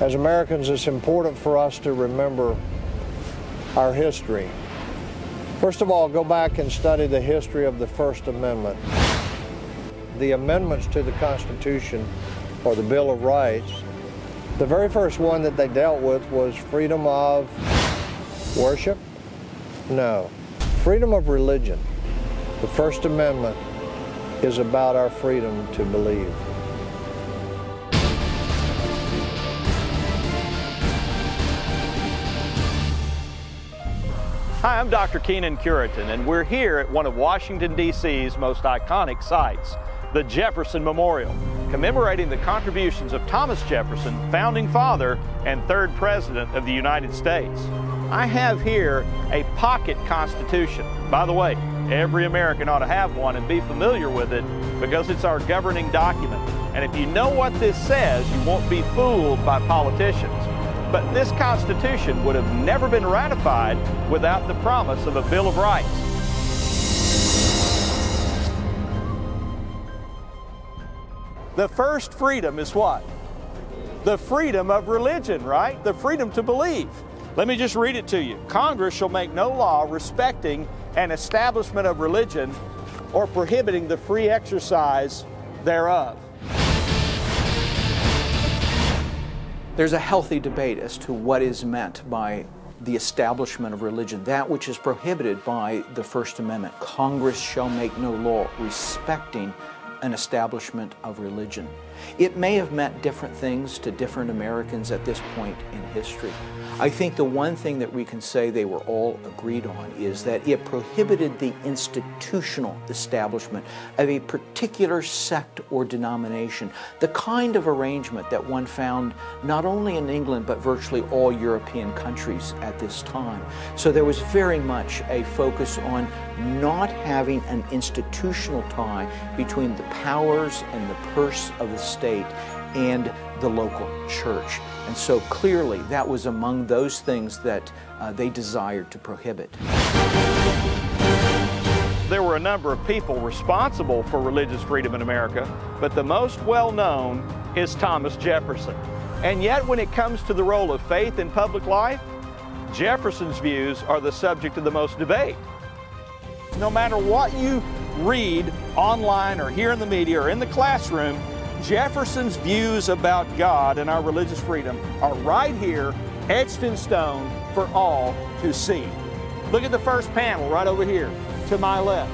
As Americans, it's important for us to remember our history. First of all, go back and study the history of the First Amendment. The amendments to the Constitution, or the Bill of Rights, the very first one that they dealt with was freedom of worship? No, freedom of religion. The First Amendment is about our freedom to believe. Hi, I'm Dr. Keenan Curitan, and we're here at one of Washington, D.C.'s most iconic sites, the Jefferson Memorial, commemorating the contributions of Thomas Jefferson, founding father and third president of the United States. I have here a pocket Constitution. By the way, every American ought to have one and be familiar with it because it's our governing document. And if you know what this says, you won't be fooled by politicians. But this Constitution would have never been ratified without the promise of a Bill of Rights. The first freedom is what? The freedom of religion, right? The freedom to believe. Let me just read it to you. Congress shall make no law respecting an establishment of religion or prohibiting the free exercise thereof. There's a healthy debate as to what is meant by the establishment of religion, that which is prohibited by the First Amendment. Congress shall make no law respecting an establishment of religion. It may have meant different things to different Americans at this point in history. I think the one thing that we can say they were all agreed on is that it prohibited the institutional establishment of a particular sect or denomination, the kind of arrangement that one found not only in England but virtually all European countries at this time. So there was very much a focus on not having an institutional tie between the powers and the purse of the state and the local church. And so clearly that was among those things that they desired to prohibit. There were a number of people responsible for religious freedom in America, but the most well-known is Thomas Jefferson. And yet when it comes to the role of faith in public life, Jefferson's views are the subject of the most debate. No matter what you read online or hear in the media or in the classroom, Jefferson's views about God and our religious freedom are right here, etched in stone for all to see. Look at the first panel right over here to my left.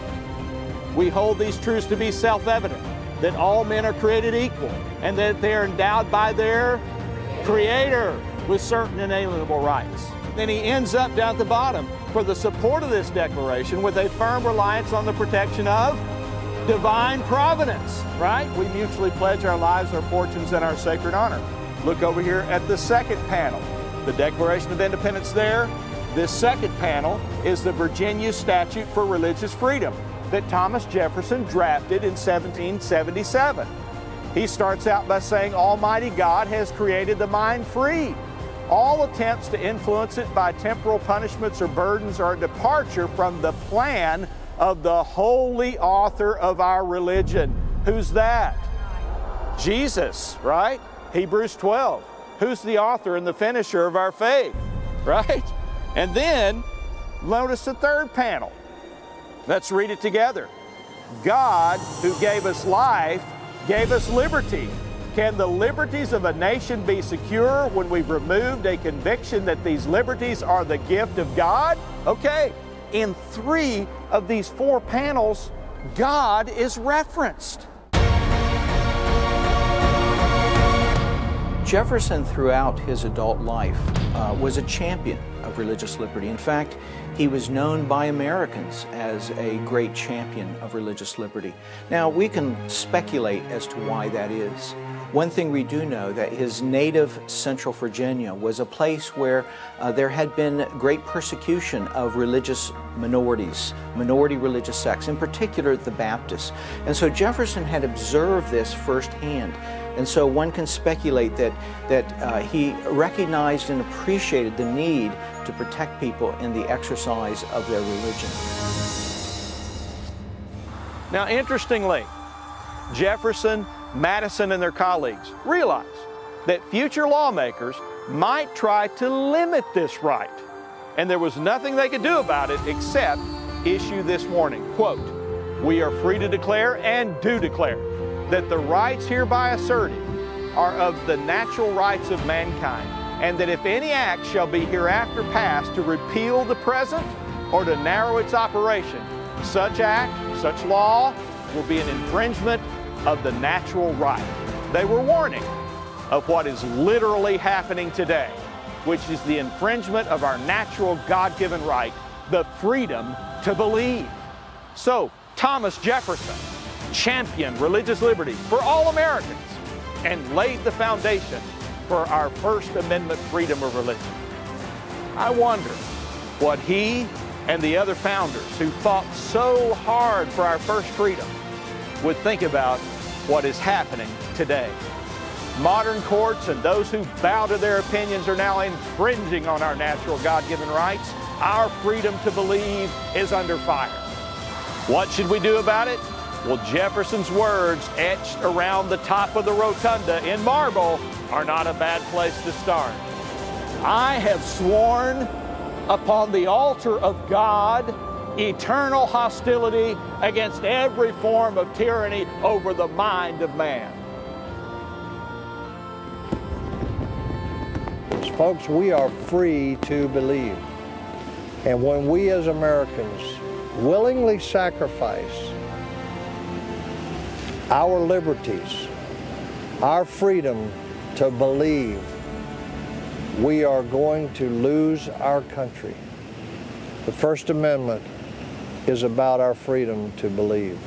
We hold these truths to be self-evident, that all men are created equal and that they are endowed by their Creator with certain inalienable rights. Then he ends up down at the bottom for the support of this declaration with a firm reliance on the protection of divine providence, right? We mutually pledge our lives, our fortunes, and our sacred honor. Look over here at the second panel. The Declaration of Independence there. This second panel is the Virginia Statute for Religious Freedom that Thomas Jefferson drafted in 1777. He starts out by saying, Almighty God has created the mind free. All attempts to influence it by temporal punishments or burdens are a departure from the plan of the holy author of our religion. Who's that? Jesus, right? Hebrews 12. Who's the author and the finisher of our faith, right? And then notice the third panel. Let's read it together. God, who gave us life, gave us liberty. Can the liberties of a nation be secure when we've removed a conviction that these liberties are the gift of God? Okay, in 3 of these 4 panels, God is referenced. Jefferson, throughout his adult life, was a champion of religious liberty. In fact, he was known by Americans as a great champion of religious liberty. Now, we can speculate as to why that is. One thing we do know, that his native Central Virginia was a place where there had been great persecution of religious minorities, minority religious sects, in particular the Baptists. And so Jefferson had observed this firsthand. And so one can speculate that he recognized and appreciated the need to protect people in the exercise of their religion. Now, interestingly, Jefferson, Madison, and their colleagues realized that future lawmakers might try to limit this right. And there was nothing they could do about it except issue this warning, quote, "We are free to declare and do declare that the rights hereby asserted are of the natural rights of mankind, and that if any act shall be hereafter passed to repeal the present or to narrow its operation, such act, such law will be an infringement of the natural right." They were warning of what is literally happening today, which is the infringement of our natural God-given right, the freedom to believe. So Thomas Jefferson championed religious liberty for all Americans and laid the foundation for our First Amendment freedom of religion. I wonder what he and the other founders who fought so hard for our first freedom would think about what is happening today. Modern courts and those who bow to their opinions are now infringing on our natural God-given rights. Our freedom to believe is under fire. What should we do about it? Well, Jefferson's words etched around the top of the rotunda in marble are not a bad place to start. "I have sworn upon the altar of God eternal hostility against every form of tyranny over the mind of man." Folks, we are free to believe. And when we as Americans willingly sacrifice our liberties, our freedom to believe, we are going to lose our country. The First Amendment is about our freedom to believe.